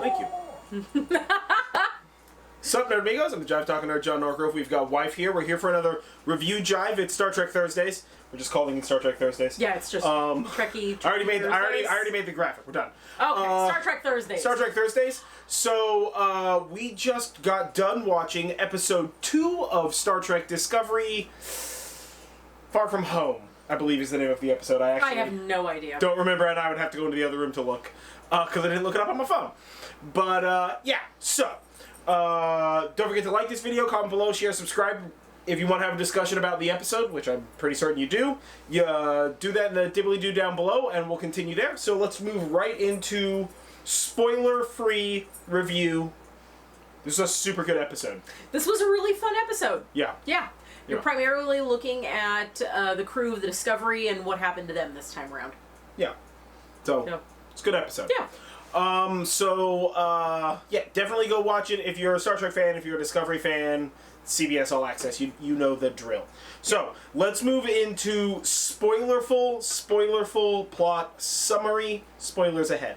Thank you. Sup, Nerdmigos? I'm the Jive Talking Nerd, John Norgrove. We've got Wife here. We're here for another review Jive. It's Star Trek Thursdays. We're just calling it Star Trek Thursdays. Yeah, it's just Trekkie. I already made the graphic. We're done. Okay, Star Trek Thursdays. Star Trek Thursdays. So we just got done watching episode 2 of Star Trek Discovery. Far From Home, I believe is the name of the episode. I have no idea. Don't remember, and I would have to go into the other room to look because I didn't look it up on my phone. But yeah, so. Don't forget to like this video, comment below, share, subscribe. If you want to have a discussion about the episode, which I'm pretty certain you do, do that in the dibbly-doo down below, and we'll continue there. So let's move right into spoiler-free review. This is a super good episode. This was a really fun episode. Yeah. Yeah. You're primarily looking at the crew of the Discovery and what happened to them this time around. Yeah. So, it's a good episode. Yeah. Yeah, definitely go watch it if you're a Star Trek fan, if you're a Discovery fan, CBS All Access, you know the drill. So, let's move into spoilerful plot summary, spoilers ahead.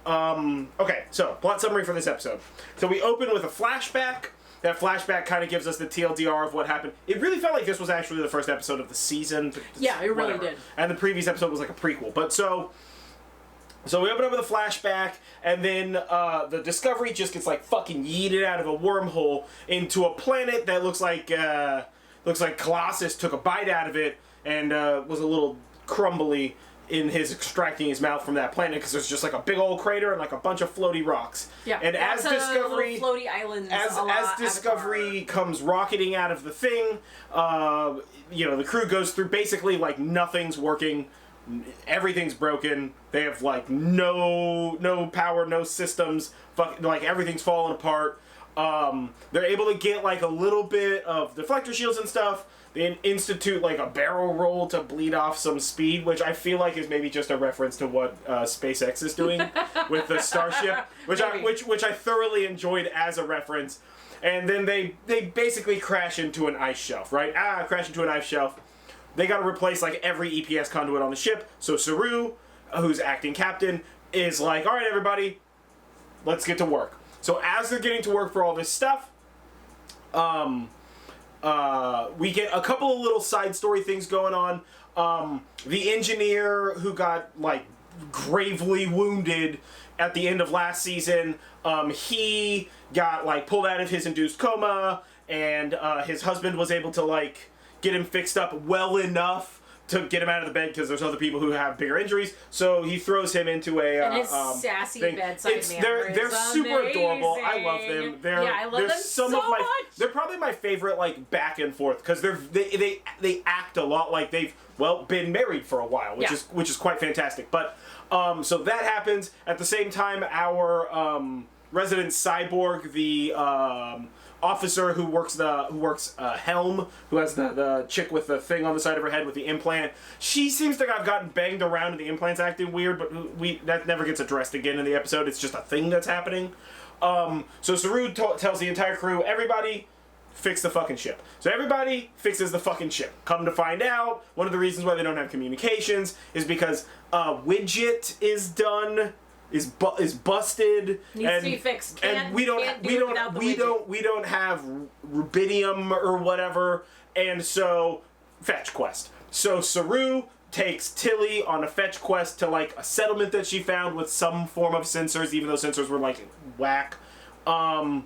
Okay, so, plot summary for this episode. So we open with a flashback. That flashback kind of gives us the TLDR of what happened. It really felt like this was actually the first episode of the season. Yeah, it really did. And the previous episode was like a prequel. But so we open up with a flashback, and then the Discovery just gets like fucking yeeted out of a wormhole into a planet that looks like Colossus took a bite out of it and was a little crumbly in his extracting his mouth from that planet because there's just like a big old crater and like a bunch of floaty rocks. Yeah, and as Discovery, floaty islands, as Discovery comes rocketing out of the thing, the crew goes through basically like nothing's working. Everything's broken. They have like no power, no systems. Like everything's falling apart. They're able to get like a little bit of deflector shields and stuff. They institute like a barrel roll to bleed off some speed, which I feel like is maybe just a reference to what SpaceX is doing with the Starship, which I thoroughly enjoyed as a reference. And then they basically crash into an ice shelf, right? Crash into an ice shelf. They got to replace like every EPS conduit on the ship. So Saru, who's acting captain, is like, all right, everybody, let's get to work. So as they're getting to work for all this stuff, we get a couple of little side story things going on. The engineer who got like gravely wounded at the end of last season, he got like pulled out of his induced coma, and his husband was able to like get him fixed up well enough to get him out of the bed because there's other people who have bigger injuries. So he throws him into a and his sassy bedside manner They're super adorable. I love them. I love them so much. They're probably my favorite like back and forth because they act a lot like they've been married for a while, which is quite fantastic. But so that happens at the same time. Our resident cyborg, the officer who works Helm, who has the chick with the thing on the side of her head with the implant. She seems to have gotten banged around and the implant's acting weird, but that never gets addressed again in the episode. It's just a thing that's happening. So Saru tells the entire crew, everybody, fix the fucking ship. So everybody fixes the fucking ship. Come to find out, one of the reasons why they don't have communications is because Widget is done. Is busted. Needs to be fixed. And we don't have rubidium or whatever, and so fetch quest. So Saru takes Tilly on a fetch quest to like a settlement that she found with some form of sensors, even though sensors were like whack. To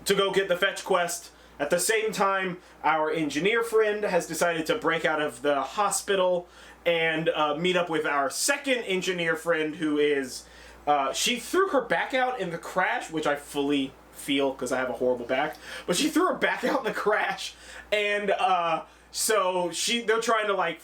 go get the fetch quest. At the same time, our engineer friend has decided to break out of the hospital and meet up with our second engineer friend, who is... she threw her back out in the crash, which I fully feel because I have a horrible back. But she threw her back out in the crash, and so they're trying to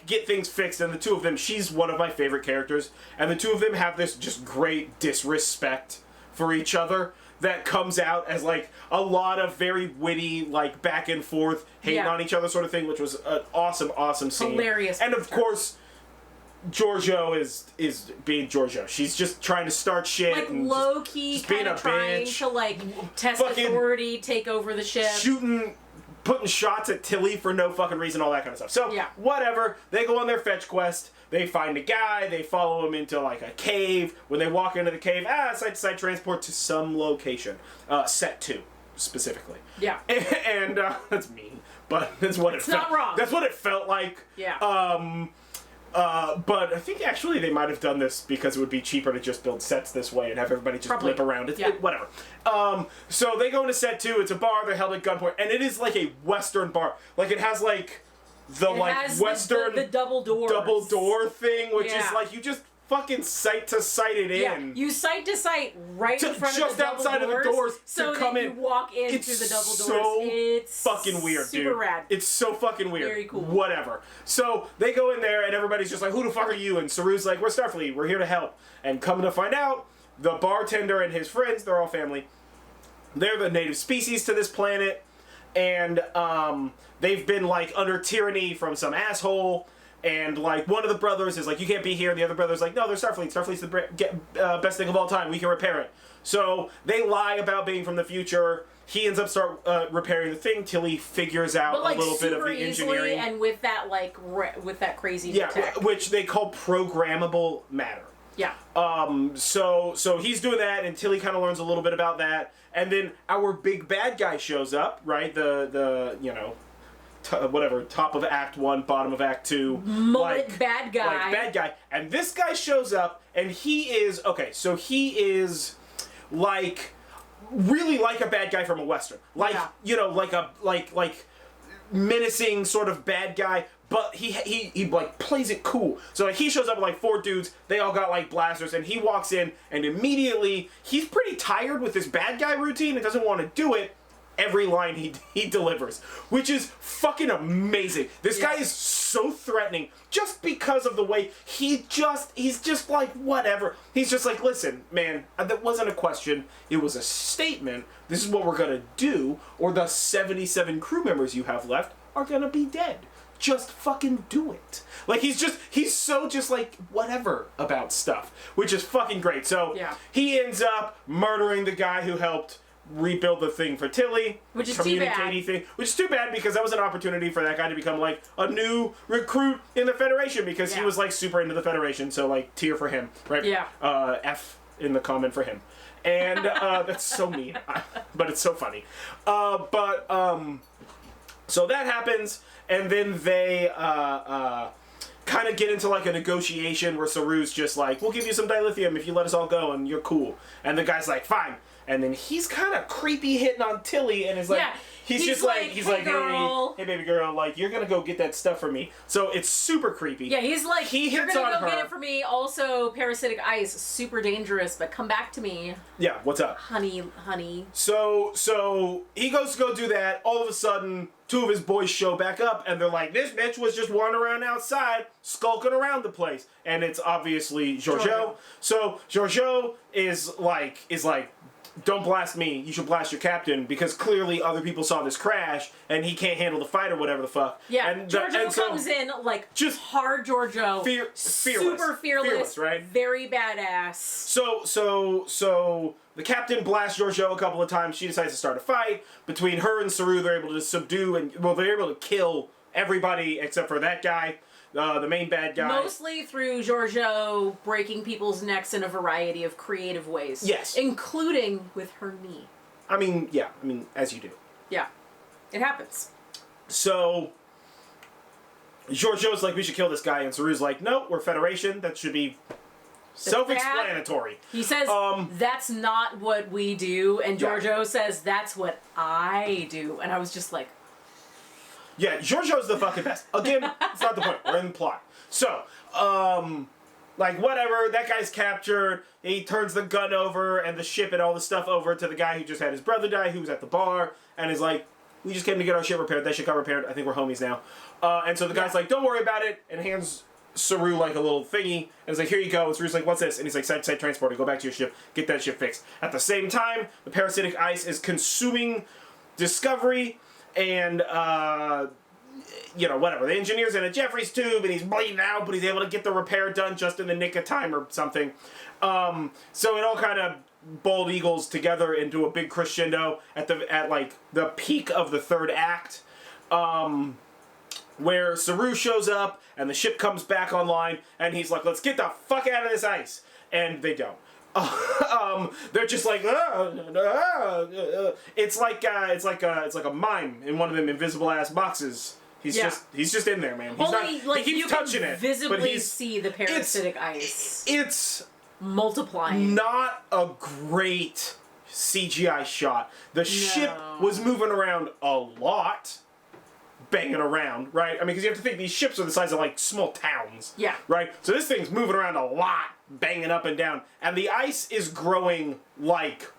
get things fixed. And the two of them, she's one of my favorite characters, and the two of them have this just great disrespect for each other that comes out as like a lot of very witty like back and forth hating on each other sort of thing, which was an awesome scene. Hilarious. And of course Giorgio is being Giorgio. She's just trying to start shit, like and low key, kind of trying to like test authority, take over the ship, shooting putting shots at Tilly for no fucking reason, all that kind of stuff. So, whatever. They go on their fetch quest. They find a guy. They follow him into, like, a cave. When they walk into the cave, site-to-site transport to some location. Set 2, specifically. Yeah. And that's mean, but that's what it felt. It's not wrong. That's what it felt like. Yeah. But I think actually they might have done this because it would be cheaper to just build sets this way and have everybody just blip around. Whatever. So they go into set 2. It's a bar. They're held at gunpoint, and it is like a Western bar. Like it has like the Western the double door thing, which is like you just fucking sight to sight it in. Yeah, you sight to sight right in front just of the double outside doors, of the doors so to come that in. You walk in through the double doors. It's fucking weird, dude. Super rad. It's so fucking weird. Very cool. Whatever. So they go in there and everybody's just like, "Who the fuck are you?" And Saru's like, "We're Starfleet. We're here to help." And coming to find out, the bartender and his friends, they're all family. They're the native species to this planet, and they've been like under tyranny from some asshole. And, like, one of the brothers is like, "You can't be here." And the other brother's like, "No, they're Starfleet. Starfleet's the best thing of all time. We can repair it." So they lie about being from the future. He ends up repairing the thing till he figures out a little bit of the engineering. And with that, like, with that crazy tech. Which they call programmable matter. Yeah. So he's doing that until he kind of learns a little bit about that. And then our big bad guy shows up, right? The you know... whatever, top of Act 1, bottom of Act 2. Mullet bad guy. Like, bad guy. And this guy shows up, and he is, like, really like a bad guy from a Western. Like, you know, like menacing sort of bad guy, but he like, plays it cool. So, like, he shows up with, like, 4 dudes, they all got, like, blasters, and he walks in, and immediately, he's pretty tired with this bad guy routine and doesn't want to do it. Every line he delivers, which is fucking amazing. This guy is so threatening just because of the way he's just like, whatever. He's just like, "Listen, man, that wasn't a question. It was a statement. This is what we're gonna do, or the 77 crew members you have left are gonna be dead. Just fucking do it." Like, he's so just like, whatever about stuff, which is fucking great. So he ends up murdering the guy who helped rebuild the thing for Tilly, which is too bad. Which is too bad because that was an opportunity for that guy to become like a new recruit in the Federation because he was like super into the Federation. So like tier for him, right? Yeah. F in the comment for him, and that's so mean, but it's so funny. So that happens, and then they kind of get into like a negotiation where Saru's just like, "We'll give you some dilithium if you let us all go, and you're cool." And the guy's like, "Fine." And then he's kind of creepy hitting on Tilly and is like, he's like, "Hey, baby girl, like, you're gonna go get that stuff for me." So it's super creepy. Yeah, he's like, "You're gonna go get it for me. Also, parasitic ice, super dangerous, but come back to me." Yeah, what's up? Honey. So he goes to go do that. All of a sudden, 2 of his boys show back up, and they're like, "This bitch was just wandering around outside, skulking around the place." And it's obviously Giorgio. So Giorgio is like, "Don't blast me, you should blast your captain," because clearly other people saw this crash and he can't handle the fight or whatever the fuck. Yeah, and Giorgio comes in like just hard Giorgio. Fearless. Super fearless, right? Very badass. So the captain blasts Giorgio a couple of times. She decides to start a fight. Between her and Saru, they're able to subdue they're able to kill everybody except for that guy. The main bad guy. Mostly through Giorgio breaking people's necks in a variety of creative ways. Yes. Including with her knee. I mean, as you do. Yeah. It happens. So, Giorgio's like, "We should kill this guy," and Saru's like, "No, we're Federation. That should be self-explanatory." He says, "That's not what we do," and Giorgio says, "That's what I do." And I was just like... Yeah, Giorgio's the fucking best. Again, it's not the point. We're in the plot. So, like, whatever, that guy's captured. He turns the gun over and the ship and all the stuff over to the guy who just had his brother die, who was at the bar, and is like, "We just came to get our ship repaired. That shit got repaired. I think we're homies now." And so the guy's like, "Don't worry about it," and hands Saru like a little thingy, and is like, "Here you go." And Saru's like, "What's this?" And he's like, "Side transporter. Go back to your ship. Get that ship fixed." At the same time, the parasitic ice is consuming Discovery, and whatever. The engineer's in a Jeffries tube and he's bleeding out, but he's able to get the repair done just in the nick of time or something. So it all kind of bald eagles together into a big crescendo at the peak of the 3rd act. where Saru shows up and the ship comes back online, and he's like, let's get the fuck out of this ice. And they don't. They're just like, it's like a mime in one of them invisible ass boxes. He's just in there, man. He keeps touching it. Visibly see the parasitic ice. It's multiplying. Not a great CGI shot. The ship was moving around a lot. Banging around, right? I mean, because you have to think these ships are the size of like small towns. Yeah. Right? So this thing's moving around a lot, banging up and down, and the ice is growing like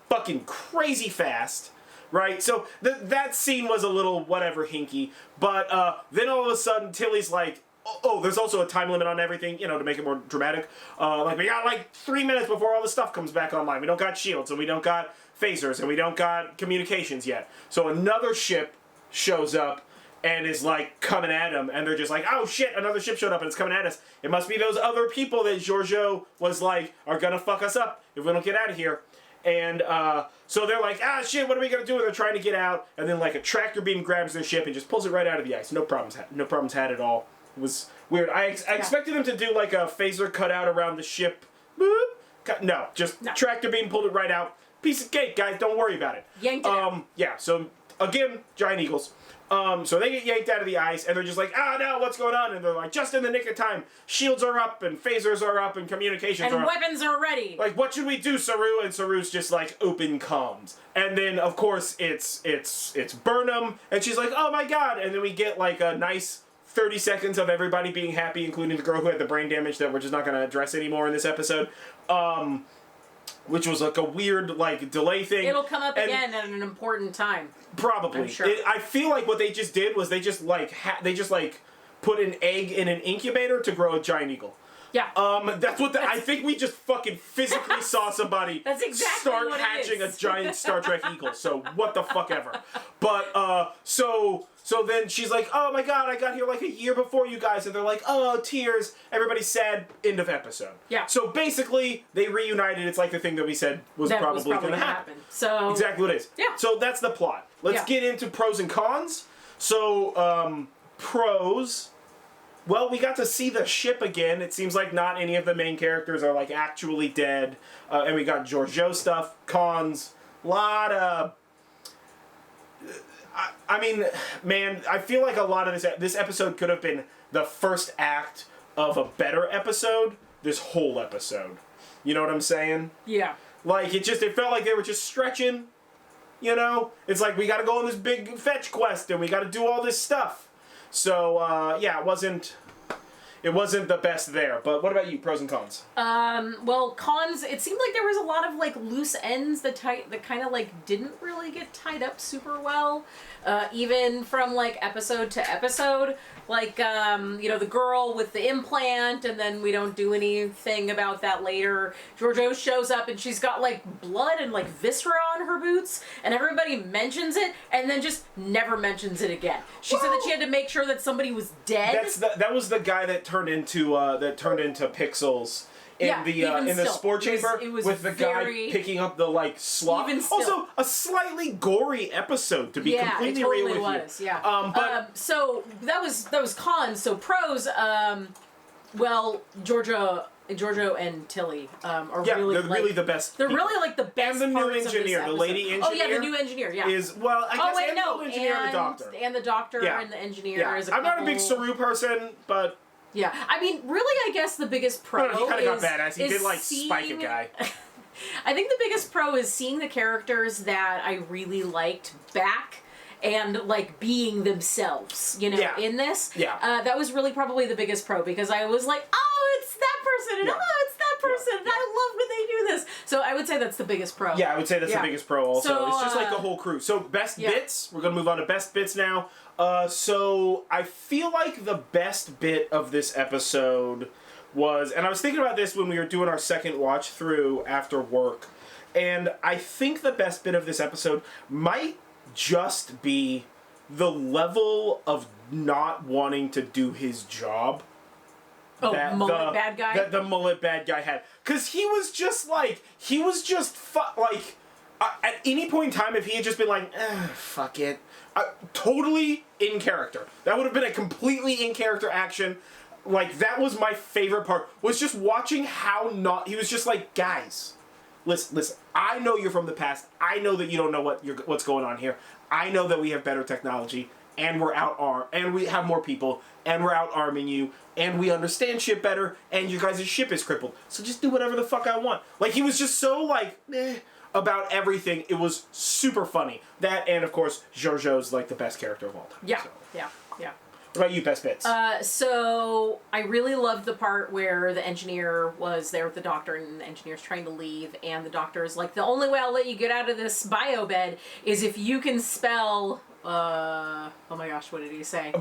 fucking crazy fast, right? So that scene was a little whatever hinky, but then all of a sudden Tilly's like, oh, there's also a time limit on everything, to make it more dramatic. Like, we got like 3 minutes before all the stuff comes back online. We don't got shields, and we don't got phasers, and we don't got communications yet. So another ship shows up and is like coming at them, and they're just like, oh shit, another ship showed up and it's coming at us. It must be those other people that Giorgio was like are gonna fuck us up if we don't get out of here. And so they're like, ah shit, what are we gonna do? And they're trying to get out, and then like a tractor beam grabs their ship and just pulls it right out of the ice. No problems had at all. It was weird. I expected them to do like a phaser cutout around the ship. Boop. No, tractor beam pulled it right out. Piece of cake, guys. Don't worry about it. Yanked it out. Yeah. So again, giant eagles. So they get yanked out of the ice, and they're just like, ah, no, what's going on? And they're like, just in the nick of time. Shields are up, and phasers are up, and communications are up. And weapons are ready. Like, what should we do, Saru? And Saru's just like, open comms. And then, of course, it's Burnham, and she's like, oh my god. And then we get like a nice 30 seconds of everybody being happy, including the girl who had the brain damage that we're just not going to address anymore in this episode. Which was like a weird like delay thing. It'll come up again at an important time. Probably. I'm sure. I feel like what they just did was they just put an egg in an incubator to grow a giant eagle. Yeah. That's what I think we just fucking physically saw somebody That's exactly start what hatching it a is. giant Star Trek eagle. So what the fuck ever. But so then she's like, oh my god, I got here like a year before you guys, and they're like, oh, tears, everybody's sad, end of episode. Yeah. So basically, they reunited. It's like the thing that we said was probably going to happen. So exactly what it is. Yeah. So that's the plot. Let's get into pros and cons. So, pros. Well, we got to see the ship again. It seems like not any of the main characters are like actually dead. And we got Giorgio stuff. Cons. Lot of... I mean, man, I feel like a lot of this episode could have been the first act of a better episode. This whole episode. You know what I'm saying? Yeah. Like, it felt like they were just stretching, It's like, we gotta go on this big fetch quest, and we gotta do all this stuff. So, yeah, it wasn't the best there. But what about you, pros and cons? Well, cons, it seemed like there was a lot of, like, loose ends that kind of, like, didn't really get tied up super well. Even from, like, episode to episode. Like, the girl with the implant, and then we don't do anything about that later. Giorgio shows up, and she's got, like, blood and, like, viscera on her boots, and everybody mentions it, and then just never mentions it again. She said that she had to make sure that somebody was dead. That was the guy that turned into pixels in the spore chamber with the guy picking up the like slot. Also, a slightly gory episode to be completely real with you. Yeah, it totally was. Yeah. So that was cons. So pros. Well, Giorgio and Tilly are really they're really the best. They're really like the best. And the new engineer, the lady engineer. Oh yeah, the new engineer. Yeah. Is the engineer and the doctor. And the doctor and the engineer is a couple. I'm not a big Saru person, but. Yeah, I mean, really, I guess the biggest pro he kind of got badass. He did, like, seeing... spike a guy. I think the biggest pro is seeing the characters that I really liked back and, like, being themselves, in this. Yeah. That was really probably the biggest pro, because I was like, oh, it's that person, and oh, it's that person, and I love when they do this. So I would say that's the biggest pro. Yeah, I would say that's the biggest pro also. So, it's just like the whole crew. So, best bits. We're going to move on to best bits now. So I feel like the best bit of this episode was, and I was thinking about this when we were doing our second watch through after work, and I think the best bit of this episode might just be the level of not wanting to do his job. Mullet bad guy? That the mullet bad guy had. Because he was just At any point in time, if he had just been like, fuck it, totally in character. That would have been a completely in character action. Like, that was my favorite part, was just watching how he was just like, guys, listen, I know you're from the past. I know that you don't know what's going on here. I know that we have better technology, and and we have more people, and we're out arming you, and we understand shit better, and you guys' ship is crippled. So just do whatever the fuck I want. Like, he was just so, like, about everything. It was super funny. That, and of course, Giorgio's, like, the best character of all time. Yeah, so. yeah. What about you, best bits? So I really loved the part where the engineer was there with the doctor, and the engineer's trying to leave, and the doctor is like, the only way I'll let you get out of this bio bed is if you can spell... oh my gosh, what did he say?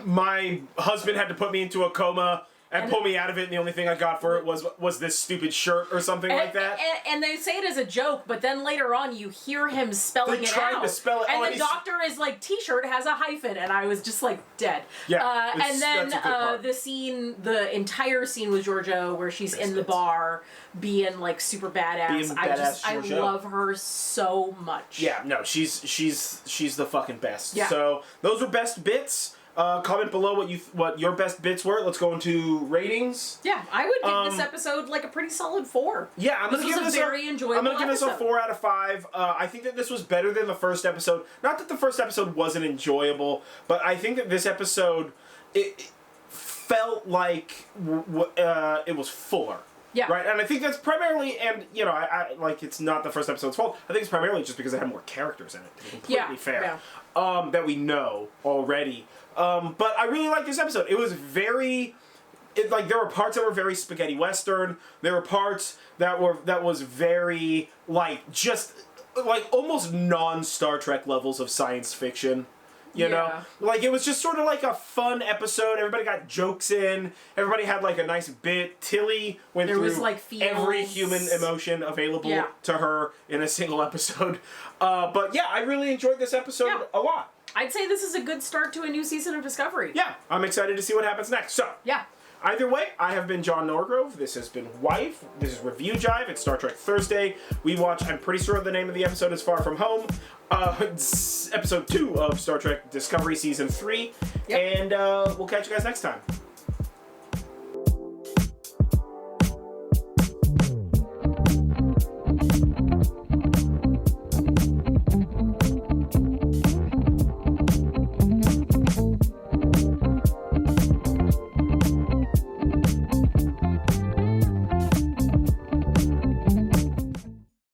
My husband had to put me into a coma and pull me out of it, and the only thing I got for it was this stupid shirt or something like that. And they say it as a joke, but then later on you hear him spelling it out. They're trying to spell it. And the doctor is like, T-shirt has a hyphen, and I was just like, dead. Yeah. And then the entire scene with Giorgio where she's in the bar being like super badass. I love her so much. Yeah, no, she's the fucking best. Yeah. So those were best bits. Comment below what your best bits were. Let's go into ratings. Yeah, I would give this episode like a pretty solid 4. Yeah, I'm gonna give this a very enjoyable. I'm gonna give this a 4 out of 5. I think that this was better than the first episode. Not that the first episode wasn't enjoyable, but I think that this episode it felt like it was fuller. Yeah. Right, and I think that's primarily, and you know, I like it's not the first episode's fault. I think it's primarily just because it had more characters in it. To be completely fair. Yeah. That we know already. But I really liked this episode. It was very, there were parts that were very spaghetti western. There were parts that was very just almost non-Star Trek levels of science fiction. You know? Like, it was just sort of like a fun episode. Everybody got jokes in. Everybody had, like, a nice bit. Tilly went through every human emotion available to her in a single episode. But, yeah, I really enjoyed this episode a lot. I'd say this is a good start to a new season of Discovery. Yeah, I'm excited to see what happens next. So, either way, I have been John Norgrove. This has been Wife. This is Review Jive. It's Star Trek Thursday. We watch, I'm pretty sure the name of the episode is Far From Home. It's episode 2 of Star Trek Discovery Season 3. Yep. And we'll catch you guys next time.